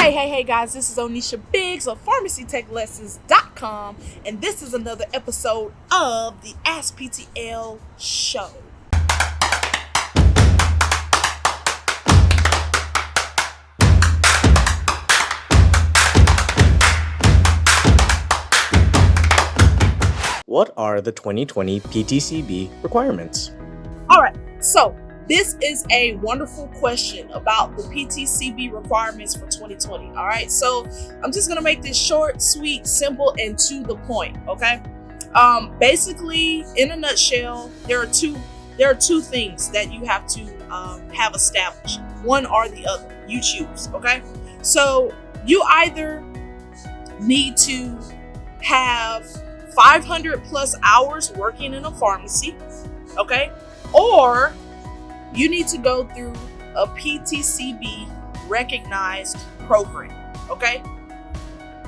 Hey guys, this is Onisha Biggs of PharmacyTechLessons.com, and this is another episode of the ExCPT show. What are the 2020 PTCB requirements? Alright, so this is a wonderful question about the PTCB requirements for 2020. Alright, so I'm just going to make this short, sweet, simple, and to the point, okay? Basically, in a nutshell, there are two things that you have to have established. One or the other. You choose, okay? So you either need to have 500 plus hours working in a pharmacy, okay? Or you need to go through a PTCB recognized program, okay?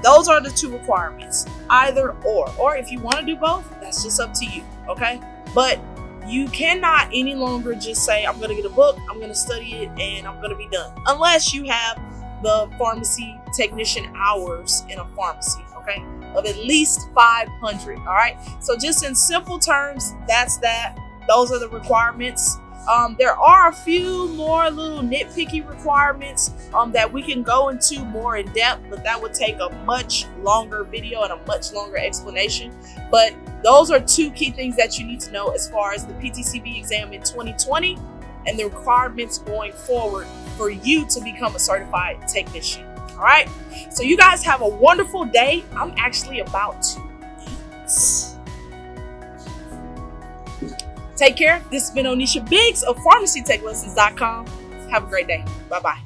Those are the two requirements, either or if you want to do both, that's just up to you, okay? But you cannot any longer just say, I'm going to get a book, I'm going to study it, and I'm going to be done. Unless you have the pharmacy technician hours in a pharmacy, okay? Of at least 500, all right? So just in simple terms, that's that. Those are the requirements. There are a few more little nitpicky requirements that we can go into more in depth, but that would take a much longer video and a much longer explanation. But those are two key things that you need to know as far as the PTCB exam in 2020 and the requirements going forward for you to become a certified technician. All right, so you guys have a wonderful day. I'm actually about to eat. Take care. This has been Onisha Biggs of PharmacyTechLessons.com. Have a great day. Bye-bye.